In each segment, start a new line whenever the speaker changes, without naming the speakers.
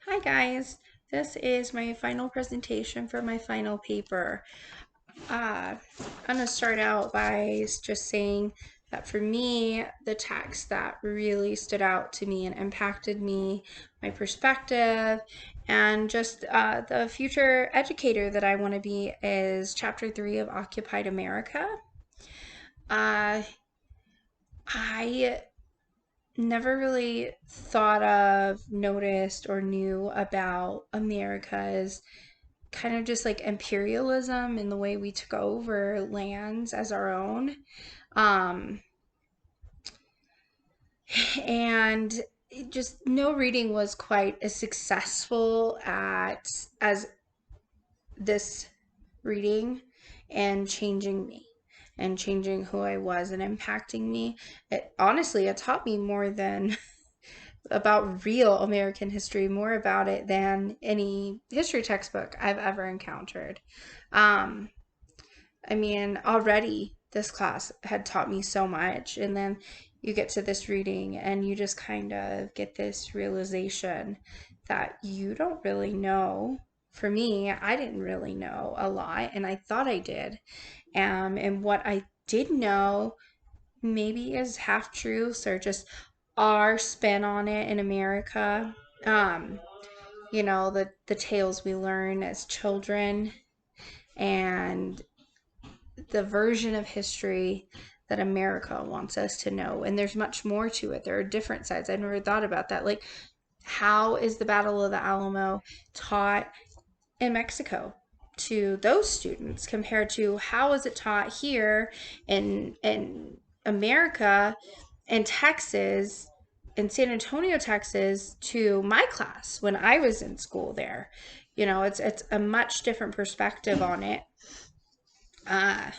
Hi guys, this is my final presentation for my final paper. I'm going to start out by just saying that for me, the text that really stood out to me and impacted me, my perspective, and just the future educator that I want to be is Chapter 3 of Occupied America. Uh, I never really thought of, noticed, or knew about America's kind of just like imperialism in the way we took over lands as our own. Um, and just no reading was quite as successful at as this reading and changing me and changing who I was and impacting me. It taught me more than about real American history, more about it than any history textbook I've ever encountered. Um, already this class had taught me so much, and then you get to this reading and you just kind of get this realization that you don't really know. For me, I didn't really know a lot, and I thought I did. And what I did know maybe is half truths or just our spin on it in America. Um, the tales we learn as children and the version of history that America wants us to know. And there's much more to it. There are different sides. I never thought about that. Like, how is the Battle of the Alamo taught in Mexico to those students compared to how is it taught here in America and Texas, in San Antonio, Texas, to my class when I was in school there. It's a much different perspective on it. Uh,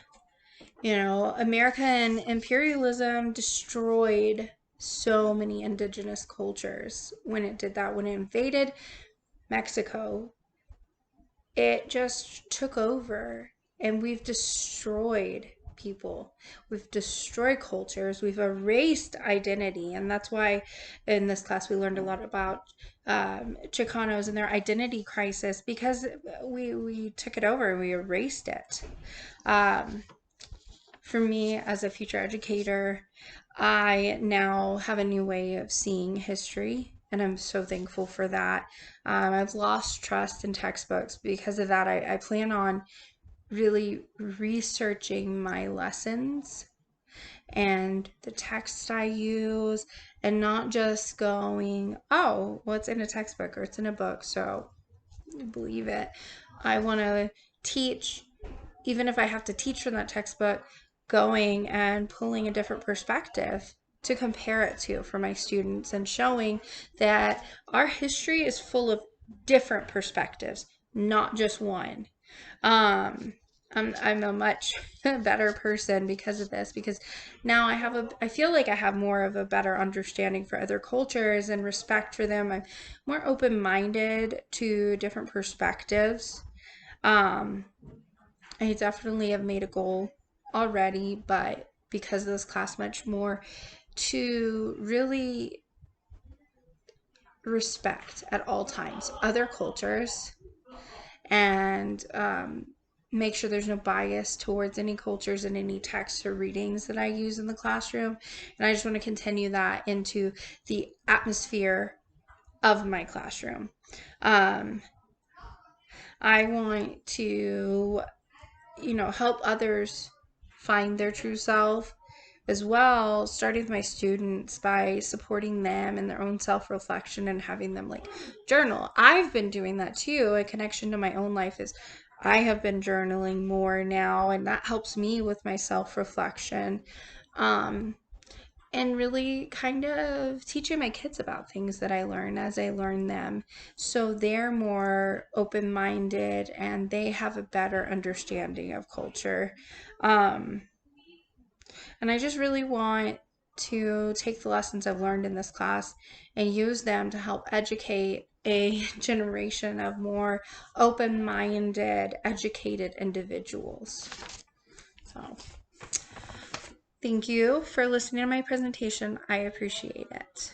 American imperialism destroyed so many indigenous cultures when it did that. When it invaded Mexico, it just took over, and we've destroyed people. We've destroyed cultures. We've erased identity. And that's why in this class we learned a lot about Chicanos and their identity crisis, because we took it over and we erased it. Um, for me as a future educator, I now have a new way of seeing history, and I'm so thankful for that. I've lost trust in textbooks because of that. I plan on really researching my lessons and the text I use, and not just going, oh, well, it's in a textbook or it's in a book, so believe it. I want to teach, even if I have to teach from that textbook, going and pulling a different perspective to compare it to for my students and showing that our history is full of different perspectives, not just one. Um, I'm a much better person because of this, because now I feel like I have more of a better understanding for other cultures and respect for them. I'm more open-minded to different perspectives. Um, I definitely have made a goal already, but because of this class, much more to really respect at all times other cultures and make sure there's no bias towards any cultures in any texts or readings that I use in the classroom. And I just want to continue that into the atmosphere of my classroom. Um, I want to help others find their true self as well, starting with my students by supporting them in their own self-reflection and having them like journal. I've been doing that too. A connection to my own life is I have been journaling more now, and that helps me with my self-reflection. Um, and really kind of teaching my kids about things that I learn as I learn them. So they're more open minded and they have a better understanding of culture. Um, and I just really want to take the lessons I've learned in this class and use them to help educate a generation of more open minded, educated individuals. So. Thank you for listening to my presentation. I appreciate it.